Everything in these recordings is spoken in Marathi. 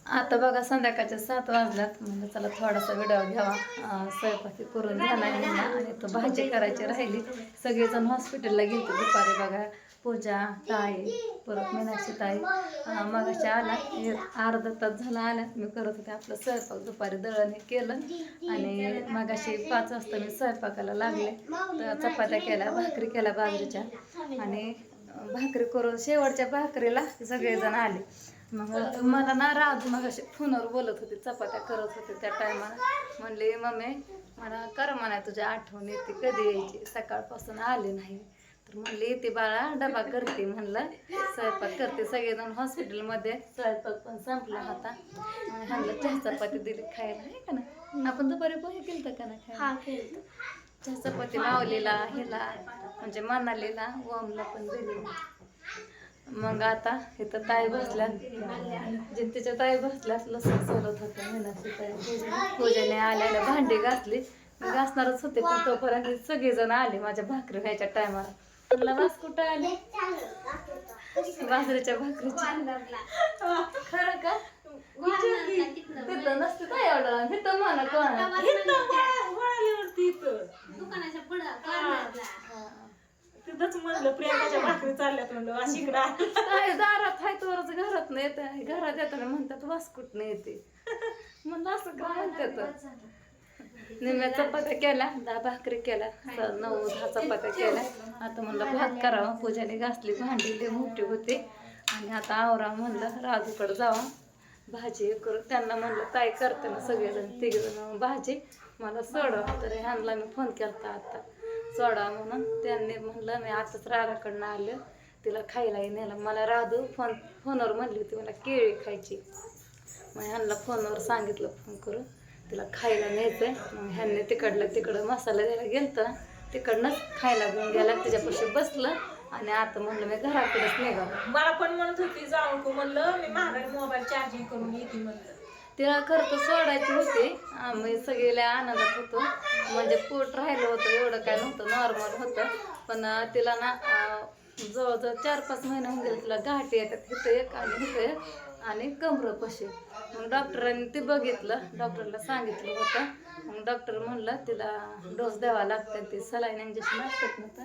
आता बघा संध्याकाळच्या 7 वाजल्यात. म्हणजे चला थोडासा व्हिडिओ घ्यावा. स्वयंपाकी करून झाला आणि तो भाजी करायची राहिली. सगळेजण हॉस्पिटलला गेले दुपारी बघा. पूजा ताई परत मीनाक्षी ताई मगाशी आला. अर्धा तास झाला आल्यात. मी करत होते आपलं स्वयंपाक. दुपारी दळण हे केलं आणि मगाशी 5 वाजता मी स्वयंपाकाला लागले. तर चपात्या केल्या, भाकरी केल्या बाजरीच्या आणि भाकरी करून शेवटच्या भाकरीला सगळेजण आले. मग मला ना राजू मग असे फोनवर बोलत होते, चपात्या करत होते त्या टायमाला. म्हणले मम्मी मला कर म्हणा तुझ्या आठवण येते, कधी यायची, सकाळपासून आले नाही. तर म्हणले येते बाळा, डबा करते. म्हणलं स्वयंपाक करते. सगळेजण हॉस्पिटलमध्ये, स्वयंपाक पण संपला होता. म्हणलं चहा चपाती दिली खायला, आहे का ना. आपण दुपारी पोहे केलं का ना खायला. चहा चपाती मावलेला ह्याला म्हणजे मनालीला ओमला पण दिली. मग आता इथं ताई बसल्या, जिंतीच्या ताई बसल्या लसूण सोलत होत्या. मीनाक्षी ताई पूजेने आल्याला भांडी घासली. मी घासणारच होते पण तोपर्यंत सगळेजण आले माझ्या भाकरी व्हायच्या टायमाला. म्हणलं वास कुठं आले, बाजरीच्या भाकरीच्या. खरं का तिथं नसते काय एवढं, इथं म्हणा कोणा दुकानाच्या पुढं तिथंच म्हणलं प्रियांकाच्या भाकरी चालल्यात म्हणलं वाशिकडा दारात हाय तोरच घरात नाही येत. घरात येताना म्हणतात वास कुठं येते. म्हणलं असं का म्हणतात. निम्या चपात्या केल्या, 10 भाकरी केल्या, 9-10 चपात्या केल्या. आता म्हणलं भात करावा. पूजाने घासली भांडी, लय मोठी होती. आणि आता आवरा म्हणलं राजूकडे जावा भाजी करून. त्यांना म्हणलं ताई करते ना सगळेजण 3 जण भाजी, मला सोडवा. तर ह्यांना मी फोन केला आता सोडा म्हणून. त्यांनी म्हणलं मी आताच राधाकडनं आलं, तिला खायलाही नेलं. मला राधू फोनवर म्हणली होती मला केळी खायची. मग ह्यांना फोनवर सांगितलं फोन करून तिला खायला न्यायचंय. मग ह्यांनी तिकडं मसाला द्यायला गेलतं, तिकडनंच खायला घेऊन गेला. तिच्यापाशी बसलं आणि आता म्हणलं मी घराकडेच निघालं. मला पण म्हणत होती जाऊ को, म्हणलं मी महागाई मोबाईल चार्जिंग करून येते म्हणलं. तिला खरं तर सोडायची होती. आम्ही सगळे आनंदात होतो. म्हणजे पोट राहिलं होतं, एवढं काय नव्हतं, नॉर्मल होतं. पण तिला ना जवळजवळ 4-5 महिने होऊन गेले. तिला गाठी येतात, हिथं एक आणि हिथं एक आणि कमरपाशी. मग डॉक्टरांनी ते बघितलं, डॉक्टरला सांगितलं होतं. मग डॉक्टर म्हणलं तिला डोस द्यावा लागतात, ते सलाईन इंजेक्शन असतात ना. तर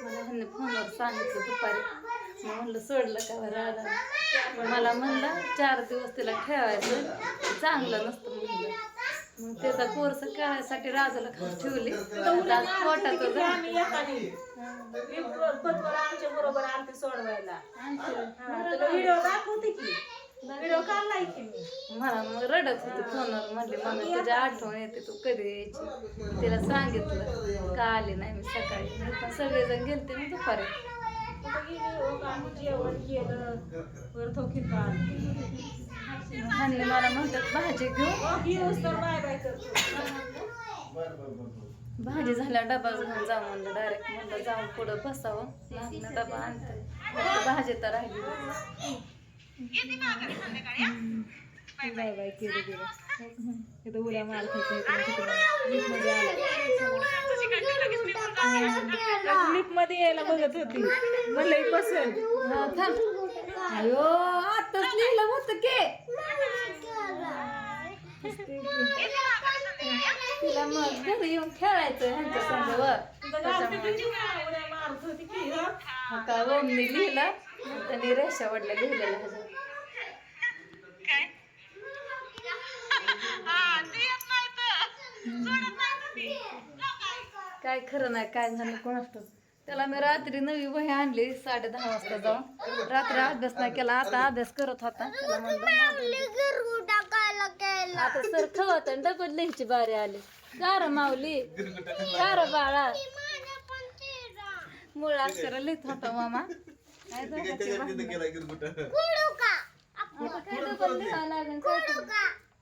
मला ह्यांनी फोनवर सांगितलं दुपारी. मग म्हणलं सोडलं का बरं. मला म्हणलं 4 दिवस तिला ठेवायचं, चांगलं नसतं म्हणलं. मग त्याचा कोर्स करायसाठी राजूला खास ठेवली. पोटाचं आमच्या बरोबर आलते सोडवायला. व्हिडिओ दाखवते की, व्हिडिओ काढलाय की मी. मला मग रडत होती फोनवर. म्हणले मम्मी तुझ्या आठवण येते, तू कधी यायची. तिला सांगितलं का आले नाही मी सकाळी. मी पण सगळेजण गेलते मी दुपारी. जेवण केलं परत ह्यांनी मला म्हणतात भाजी घेऊन. तर बाय बाय करतो. भाजी झाल्या डबा घेऊन जाऊ म्हणलं. डायरेक्ट म्हणलं जाऊन पुढं बसावं, लागलं डबा आणते. भाजी तर राहिली. बाय बाय केलं गेलं. इथं उड्या मारत होते, क्लिप मध्ये यायला बघत होती. म्हणलं पसंत. अयो आताच लिहिलं होतं की तिला मग घरी येऊन खेळायचं ह्यांच्या संघावर. मारत होती की का ओमनी लिहिलं त्यांनी रेषा वडल्या लिहिलेलं ह्याच्यावर. काय खरं नाही, काय झालं कोणाष्ट. त्याला मी रात्री नवी वही आणली 10:30 वाजता जाऊन. रात्री अभ्यास नाही केला, आता अभ्यास करत होता. त्याला म्हणलं आता सर खवत डबल लिहायची बारी आली. कार माऊली कार बाळा मूळ अक्षर लिहित होता मामा. काय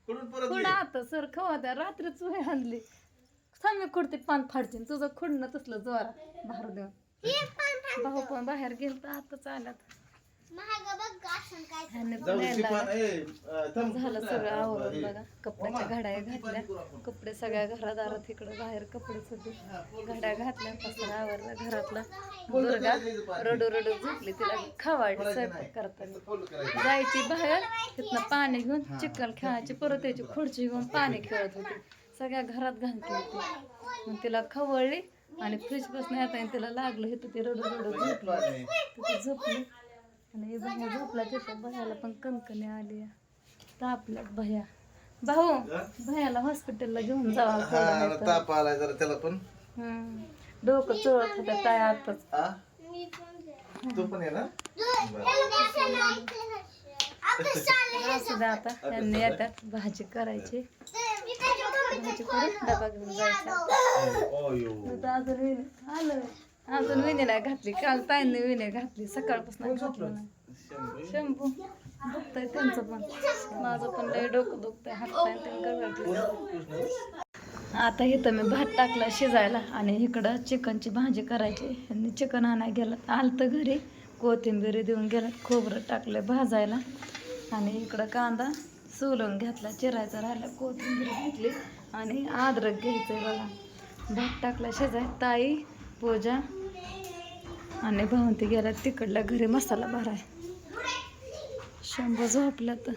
पुढं आता सर खवत रात्रीच वही आणली. मी खुडते पान फाडते तुझं खुडणं तसलं जोरा बाहेर देऊन. भाऊ पण बाहेर गेल तर आता चालत. ह्याने पण यायला लागला. झालं सगळं आवरून बघा. कपड्याच्या घड्या घातल्या. कपडे सगळ्या घरादारात इकडं बाहेर कपडेच होते. घड्या घातल्या. पसरा आवरला घरातला. दुर्गा रडू रडू झोपली. तिला खावाडली स्वयंपाक करताना. जायची बाहेर तिथनं पाणी घेऊन चिखल खेळायची. परत यायची खुर्ची घेऊन पाणी खेळत होती. सगळ्या घरात घाण केली होती. मग तिला खवळली आणि फ्रीज बसून येता तिला लागलं हे ती रडू रडू झोपली. तिथे झोपली आणि भैया झोपला तिथं. भैयाला पण कणकणी आली. तापल्यात भैया. भाऊ भैयाला हॉस्पिटलला घेऊन जावा. ताप आलाय जरा त्याला पण. डोकं चोळत होतं काय आताच. तू पण ये ना. असू द्या आता त्यांनी येतात. भाजी करायची. भाजी करून डबा घेऊन जायचा. अजून विणी आलं. अजून विणी नाही घातली. काल ताईंनी विणी घातली. सकाळपासून घातलं नाही. शंभू दुखतंय त्यांचं पण. माझं पण लय डोकं दुखतंय. हात पाय गरगरले. आता इथं मी भात टाकला शिजायला आणि इकडं चिकनची भाजी करायची. यांनी चिकन आणायला गेलं. आलतं घरी. कोथिंबीर देऊन गेलं. खोबरं टाकलं भाजायला आणि इकडं कांदा सोलून घेतला. चिरायचा राहिला. कोथिंबीर घेतली आणि अद्रक घ्यायचंय बघा. भात टाकला शिजाय. ताई पूजा आणि भावंती गेला तिकडला घरी मसाला भराय. शंभू झोपला तर.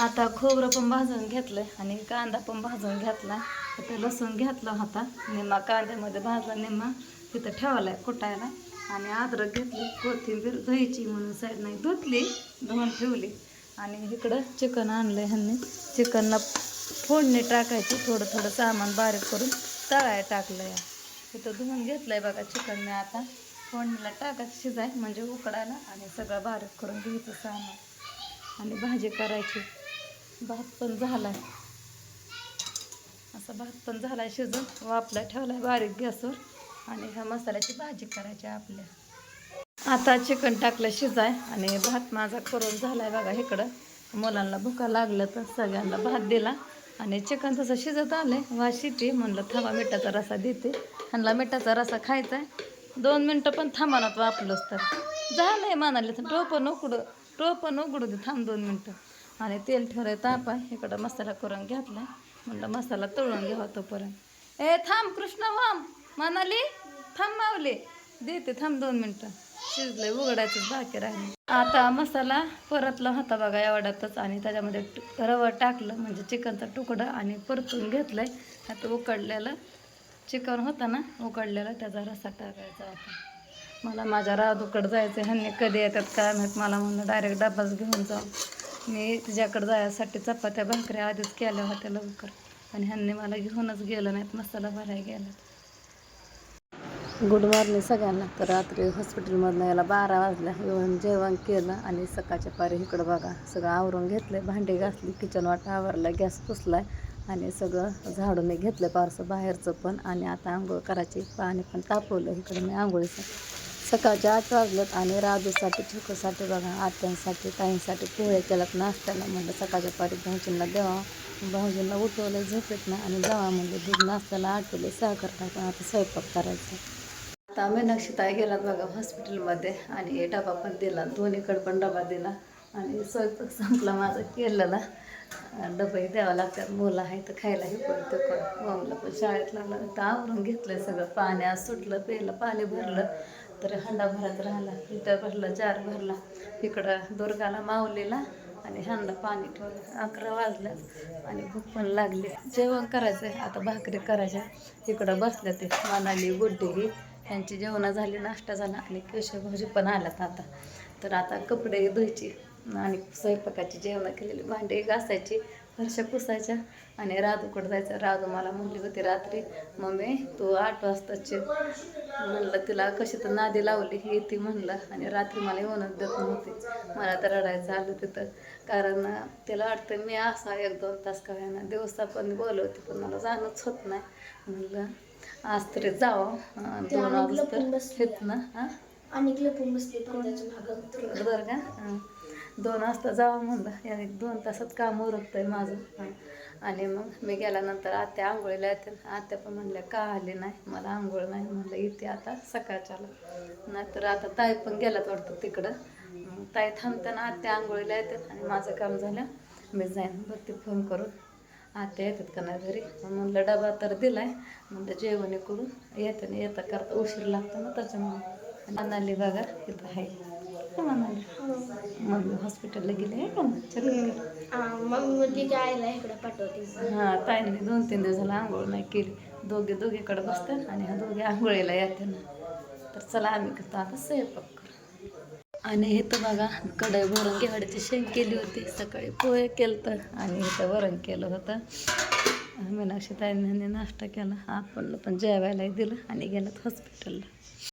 आता खोबरं पण भाजून घेतलंय आणि कांदा पण भाजून घेतला. तिथं लसूण घेतला होता. निम्मा कांद्यामध्ये भाजला निम्मा तिथं ठेवलाय कुटायला. आणि अद्रक घेतली. कोथिंबीर धुवायची म्हणून साईड नाही धुतली. धुवून ठेवली. आणि इकडं चिकन आणलंय ह्यांनी. चिकनला फोडणी टाकायची. थोडं थोडं सामान बारीक करून तळाय टाकलं. इथं धुवून घेतलंय बघा चिकन मी. आता फोडणीला टाकायचं शिजाय म्हणजे उकडायला आणि सगळं बारीक करून घ्यायचं सामान आणि भाजी करायची. भात पण झालाय. असं भात पण झालाय शिजून. वापला ठेवलाय बारीक गॅसवर आणि ह्या मसाल्याची भाजी करायची आपल्या. आता चिकन टाकलं शिजाय आणि भात माझा करून झालाय बघा. इकडं मुलांना भुका लागलं तर सगळ्यांना भात दिला आणि चिकन तसं शिजत आलंय. वास येते म्हणलं थांबा मिठाचा रसा देते. ह्यांना मिठाचा रसा खायचा आहे. 2 मिनटं पण थांबानात वापलंच तर झालंय म्हणाले. टोपण उघडू दे थांब 2 मिनटं. आणि तेल ठेवलंय ताप आहे. इकडं मसाला करून घेतला. म्हणलं मसाला तळून घ्यावा तोपर्यंत. थांब कृष्ण वाम म्हणाली. थांब मावले देते थांब 2 मिनटं. शिजलंय उघडायचंच बाकी राहिले. आता मसाला परतला होता बघा एवढ्यातच आणि त्याच्यामध्ये रवा टाकलं म्हणजे चिकनचा तुकडा आणि परतून घेतलंय. आता उकडलेलं चिकन होतं ना उकडलेलं त्याचा रस्सा टाकायचा होता. मला माझ्या राधूकडं जायचं. ह्यांनी कधी येतात काय माहीत. मला म्हणलं डायरेक्ट डब्बाच घेऊन जाऊ. मी तिच्याकडं जायसाठी चपात्या भाकऱ्या आधीच केल्या होत्या लवकर आणि ह्यांनी मला घेऊनच गेलं नाहीत. मसाला भरायला गेला. गुड मॉर्निंग सगळ्यांना. तर रात्री हॉस्पिटलमधनं यायला 12 वाजल्या. येऊन जेवण केलं आणि सकाळच्या पारी इकडं बघा सगळं आवरून घेतलं. भांडी घासली. किचन वाटा आवरला. गॅस पुसलाय आणि सगळं झाडून मी घेतलं पारसं बाहेरचं पण. आणि आता आंघोळ करायची. पाणी पण तापवलं इकडं मी आंघोळीचं. सकाळच्या 8 वाजलेत आणि राजूसाठी छोकूसाठी बघा आत्यांसाठी ताईंसाठी पोहे केल्यात नाश्त्याला. म्हणलं सकाळच्या पारी भाऊजींना द्यावा. भाऊजींना उठवलं झोपेत ना आणि जावा म्हणलं दूध नाश्त्याला आटवले साखर टाकून आता स्वयंपाक करायचा. आता मीनाक्षीताई गेलात बघा हॉस्पिटलमध्ये आणि डबा पण दिला. दोन्हीकडे पण डबा दिला आणि स्वयंपाक संपला माझा केलेला. डबाही द्यावा लागतात. मुलं आहे तर खायला हे पण ते पण. मम्मीला पण शाळेत लागला तर आवरून घेतलं सगळं. पाणी आज सुटलं प्यायला पाणी भरलं तर हंडा भरत राहिला. इथं भरलं जार भरला. इकडं दुर्गाला माऊलीला आणि ह्यांना पाणी ठेवलं. 11 वाजल्यात आणि भूक पण लागली. जेवण करायचं आता भाकरी करायच्या. इकडं बसल्या ते मनाली गुड्डी ही यांची जेवणं झाली. नाश्ता झाला आणि केशव भाऊजी पण आल्यात आता. तर आता कपडे धुवायची आणि स्वयंपाकाची जेवणं केलेली भांडी घासायची. फरशा पुसायच्या आणि राधूकडं जायचं. राधू मला म्हणली होती रात्री मम्मी तू 8 वाजताची. म्हणलं तिला कशी तर नादी लावली येते म्हणलं आणि रात्री मला येऊनच देत नव्हती. मला तर रडायचं आलं तिथं. कारण तिला वाटतं मी असा 1-2 तास का ना दिवसा पण बोलवते पण मला जाणंच होत नाही. म्हणलं आज तरी जावं 2 वाजता घेत ना. हां आणि लपून बसले बरं का 2 वाजता जावं म्हणलं. 1-2 तासात काम उरकतंय माझं. आणि मग मी गेल्यानंतर आत्या आंघोळीला येते. आत्या पण म्हणल्या का आली नाही. मला आंघोळ नाही म्हणलं येते आता सकाळच्याला. नाहीतर आता ताई पण गेल्यात वाटतं तिकडं. ताई थांबताना आत्या आंघोळीला येतात आणि माझं काम झालं मी जाईन बघते फोन करून आत्या येतात का नाही घरी. म्हणलं डबा तर दिलाय, म्हणलं जेवण करून येता करता उशीर लागतो ना त्याच्यामुळे. मनाली बघा इथं आहे का मनाली? मग हॉस्पिटलला गेले आहे का हां. ताईंनी 2-3 दिवस झाला आंघोळ नाही केली. दोघीकडे बसतात आणि ह्या दोघे आंघोळीला येते ना. तर चला आम्ही करतो आता स्वयंपाक करू. आणि इथं बघा कढई भरून घेवड्याची शेंग केली होती, सकाळी पोहे केलं आणि इथं वरण केलं होतं. मीनाक्षी ताईंनी नाश्ता केला, आपण पण जेवायलाही दिलं आणि गेलं हॉस्पिटलला.